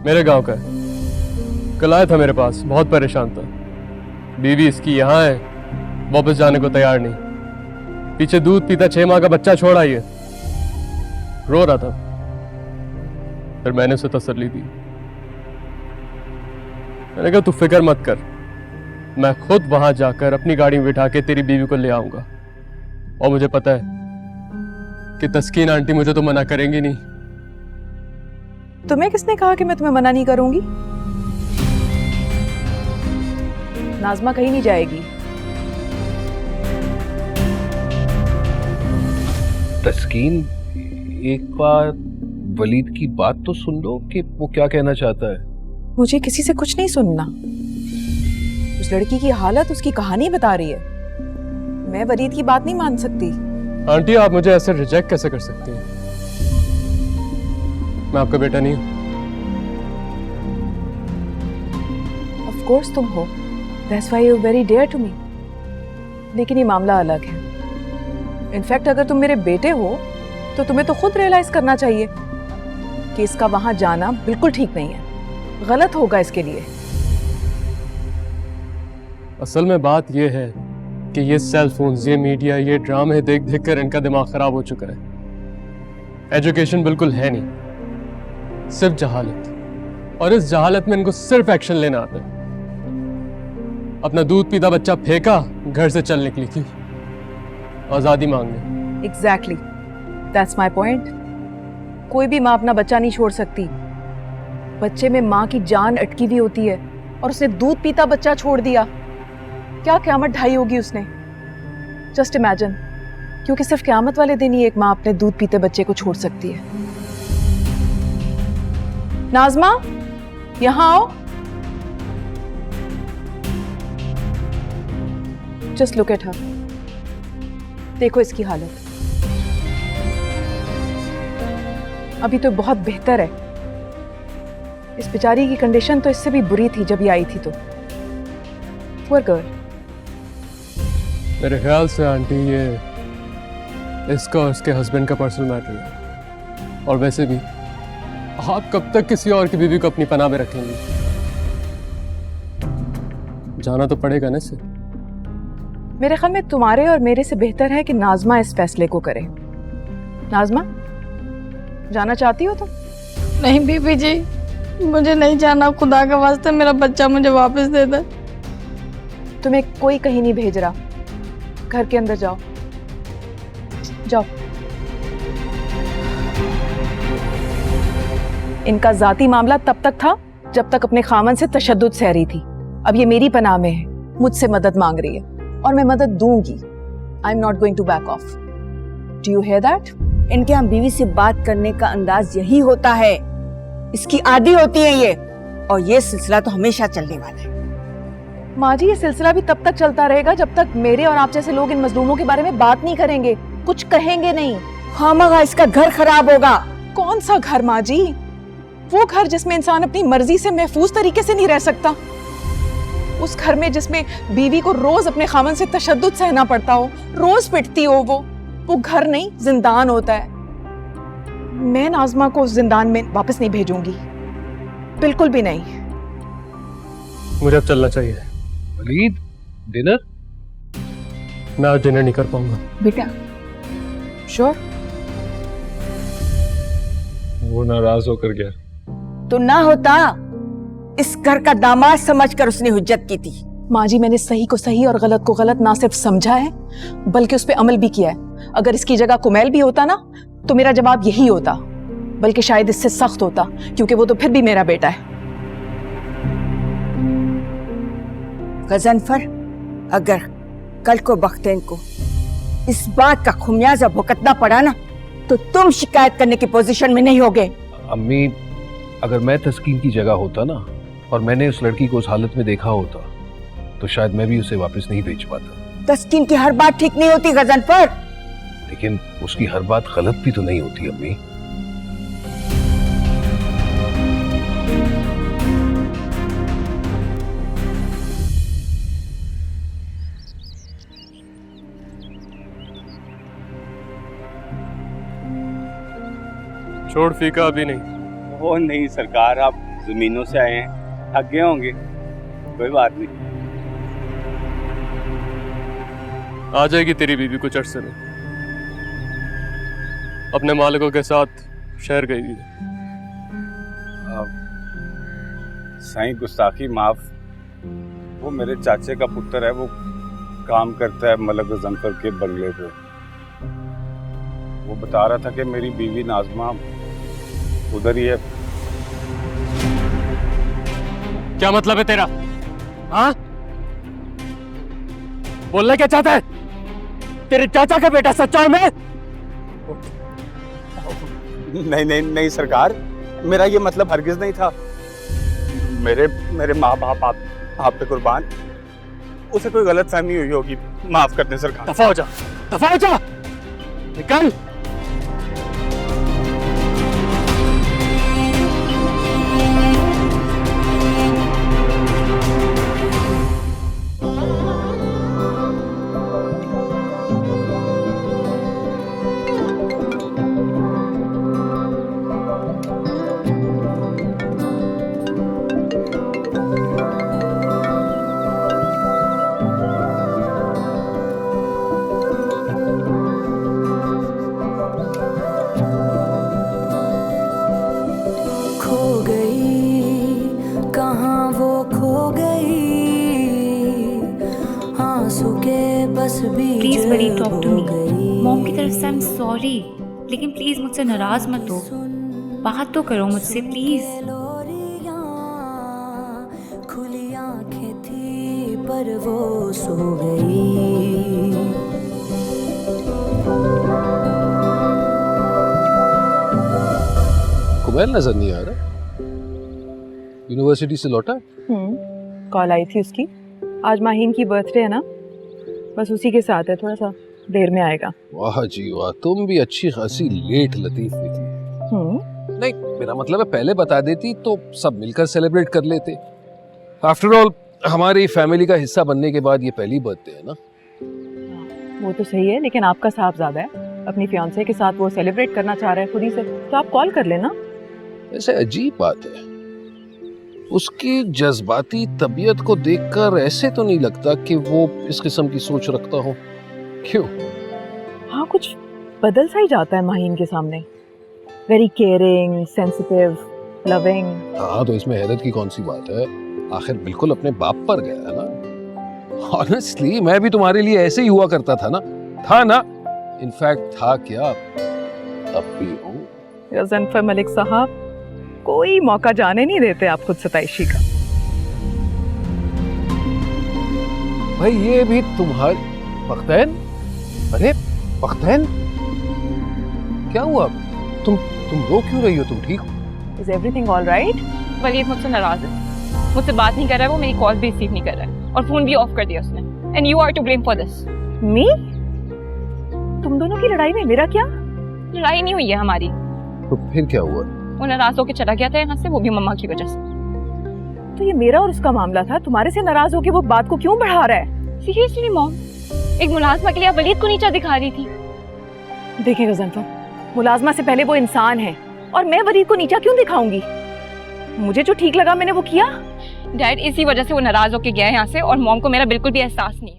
मेरे गांव का है। कल आया था मेरे पास, बहुत परेशान था। बीवी इसकी यहाँ है, वापस जाने को तैयार नहीं। पीछे दूध पीता 6 माह का बच्चा छोड़ आई है, रो रहा था। फिर मैंने उसे तसल्ली दी। मैंने कहा तू फिक्र मत कर, मैं खुद वहां जाकर अपनी गाड़ी में बिठा के तेरी बीवी को ले आऊंगा। और मुझे पता है कि तस्कीन आंटी मुझे तो मना करेंगी नहीं। तुम्हें किसने कहा कि मैं तुम्हें मना नहीं करूंगी? नाज़मा कहीं नहीं जाएगी। तस्कीन, एक बार वलीद की बात तो सुन लो कि वो क्या कहना चाहता है। मुझे किसी से कुछ नहीं सुनना। उस लड़की की हालत उसकी कहानी बता रही है। मैं वलीद की बात नहीं मान सकती। आंटी आप मुझे ऐसे रिजेक्ट कैसे कर सकती हैं? मैं आपका बेटा नहीं हूं। ऑफ कोर्स तुम हो, that's why you very dear to me. लेकिन ये मामला अलग है। इनफैक्ट अगर तुम मेरे बेटे हो तो तुम्हें तो खुद रियलाइज करना चाहिए कि इसका वहां जाना बिल्कुल ठीक नहीं है, गलत होगा इसके लिए। असल में बात यह है कि ये सेल फोन्स, ये मीडिया, ये ड्रामे देख देख कर इनका दिमाग खराब हो चुका है। एजुकेशन बिल्कुल है नहीं, सिर्फ जहालत। और इस जहालत में इनको सिर्फ एक्शन लेना आता है। अपना दूध पीता बच्चा फेंका, घर से चल निकली थी आजादी मांगने। Exactly, that's my point. कोई भी माँ अपना बच्चा नहीं छोड़ सकती। बच्चे में माँ की जान अटकी हुई होती है और उसने दूध पीता बच्चा छोड़ दिया। क्या क़यामत ढाई होगी उसने? Just imagine. क्योंकि सिर्फ क़यामत वाले दिन ही एक माँ अपने दूध पीते बच्चे को छोड़ सकती है। नाज़मा, यहाँ आओ। Just look at her. देखो इसकी हालत। अभी तो बहुत बेहतर है। इस बेचारी की कंडीशन तो इससे भी बुरी थी जब ये आई थी तो। Poor girl. मेरे ख्याल से आंटी ये इसका और इसके हस्बैंड का पर्सनल मैटर है। और वैसे भी आप कब तक किसी और की बीवी को अपनी पनाह में रखेंगे? जाना तो पड़ेगा ना इसे। मेरे ख्याल में तुम्हारे और मेरे से बेहतर है कि नाज़मा इस फैसले को करे। नाज़मा, जाना चाहती हो तुम? नहीं बीबी जी, मुझे नहीं जाना। खुदा का वास्ते मेरा बच्चा मुझे वापस दे दे। तुम्हें कोई कहीं नहीं भेज रहा। घर के अंदर जाओ, जाओ। इनका जाती मामला तब तक था जब तक अपने खामन से तशद्दुद सह रही थी। अब ये मेरी पनाह में है, मुझसे मदद मांग रही है और मैं मदद दूंगी। I am not going to back off. Do you hear that? इनके यहाँ बीवी से बात करने का अंदाज यही होता है। इसकी आदी होती है ये, और ये सिलसिला तो हमेशा चलने वाला है। माँ जी, ये सिलसिला भी तब तक चलता रहेगा जब तक मेरे और आप जैसे लोग इन मजलूमों के बारे में बात नहीं करेंगे, कुछ कहेंगे नहीं। खामखा इसका घर खराब होगा। कौन सा घर माँ जी? वो घर जिसमें इंसान अपनी मर्जी से महफूज तरीके से नहीं रह सकता। उस घर में जिसमें बीवी को रोज अपने खामन से तशद्दुद सहना पड़ता हो, रोज पिटती हो, वो घर नहीं, जिंदान होता है। मैं नाज़मा को जिंदान में वापस नहीं भेजूंगी, बिल्कुल भी नहीं। मुझे अब चलना चाहिए। वलीद, डिनर? मैं आज डिनर नहीं कर पाऊंगा। बेटा श्योर? वो नाराज होकर गया। तो ना होता, इस घर का दामाद समझकर उसने हुज्जत की थी। माँ जी, मैंने सही को सही और गलत को गलत ना सिर्फ समझा है बल्कि उस पर अमल भी किया है। अगर इसकी जगह कुमैल भी होता ना तो मेरा जवाब यही होता, बल्कि शायद इससे सख्त होता, क्योंकि वो तो फिर भी मेरा बेटा है। गजनफर, अगर कल को बख्तैन को इस बात का खुमियाजा भुगतना पड़ा ना तो तुम शिकायत करने की पोजीशन में नहीं होगे। अम्मी, अगर मैं तस्कीन की जगह होता ना और मैंने उस लड़की को उस हालत में देखा होता तो शायद मैं भी उसे वापस नहीं भेज पाता। तस्कीन की हर बात ठीक नहीं होती गजनफर। लेकिन उसकी हर बात गलत भी तो नहीं होती अम्मी। छोड़ फीका अभी नहीं। वो नहीं सरकार, आप जमीनों से आए हैं, थक गए होंगे, कोई बात नहीं। आ जाएगी तेरी बीवी कुछ अरसे में। अपने मालिकों के साथ शहर गई है। साईं गुस्ताखी माफ, वो मेरे चाचे का पुत्र है, वो काम करता है मलक गजनफर के बंगले पे। वो बता रहा था कि मेरी बीवी नाजमा उधर ही है। क्या मतलब है तेरा? हाँ, बोलना क्या चाहता है? तेरे चाचा का बेटा सच्चा हूं मैं? नहीं नहीं नहीं सरकार, मेरा ये मतलब हरगिज नहीं था। मेरे माँ बाप आप पे कुर्बान, उसे कोई गलत फहमी हुई होगी, माफ कर दें सरकार। दफा हो जा, दफा हो जा, निकल। खो गई कहाँ वो खो गई आंसू के बस बीच प्लीज बड़ी टॉक टू हो मी। गई। मॉम की तरफ से आई एम सॉरी, लेकिन प्लीज मुझसे नाराज मत हो। बात तो करो मुझसे प्लीज। लोरियां खुली आंखें थी पर वो सो गई। कुबैल नजर नहीं आ रहा। यूनिवर्सिटी से लौटा? कॉल आई थी उसकी। आज माहीन की बर्थडे है ना, बस उसी के साथ है, थोड़ा सा देर में आएगा। वाह जी वाह, तुम भी अच्छी खासी लेट लतीफ निकली। नहीं, मेरा मतलब है पहले बता देती तो सब मिलकर सेलिब्रेट कर लेते। आफ्टर ऑल हमारी फैमिली का हिस्सा बनने के बाद ये पहली बर्थडे है ना। वो तो सही है, लेकिन आपका साहब ज्यादा है। अपनी फियांसे के साथ वो सेलिब्रेट करना चाह रहा है खुद ही से, तो आप कॉल कर लेना। वैसे अजीब बात है, उसकी जज्बाती तबीयत को देखकर ऐसे तो नहीं लगता कि वो इस किस्म की सोच रखता हो। क्यों? हाँ, कुछ बदल सा ही जाता है माहीन के सामने। Very caring, sensitive, loving. हाँ, तो इसमें हैरत की कौन सी बात है? आखिर बिल्कुल अपने बाप पर गया है ना। ऑनेस्टली मैं भी तुम्हारे लिए ऐसे ही हुआ करता था ना। इनफैक्ट था क्या, अब भी हूँ। गजनफर मलिक साहब, कोई मौका जाने नहीं देते आप खुद सताइशी का। भाई ये भी तुम्हारी पख्तैन? अरे पख्तैन, क्या हुआ? तुम रो क्यों रही हो? तुम ठीक हो? Is everything all right? Waleed मुझसे नाराज है, मुझसे बात नहीं कर रहा है, वो मेरी कॉल भी रिसीव नहीं कर रहा है और फोन भी ऑफ कर दिया उसने। And you are to blame for this. Me? तुम दोनों की लड़ाई में मेरा क्या? लड़ाई नहीं हुई है हमारी। तो फिर क्या हुआ? वो नाराज होकर चला गया था यहाँ से, वो भी मम्मा की वजह से। तो ये मेरा और उसका मामला था, तुम्हारे से नाराज होके वो बात को क्यों बढ़ा रहा है? सीरियसली मॉम, एक मुलाजमा के लिए आप वलीद को नीचा दिखा रही थी। देखिए गजनफर, मुलाजमा से पहले वो इंसान है, और मैं वलीद को नीचा क्यों दिखाऊंगी? मुझे जो ठीक लगा मैंने वो किया। डैड, इसी वजह से वो नाराज होकर गया है यहाँ से, और मॉम को मेरा बिल्कुल भी एहसास नहीं है।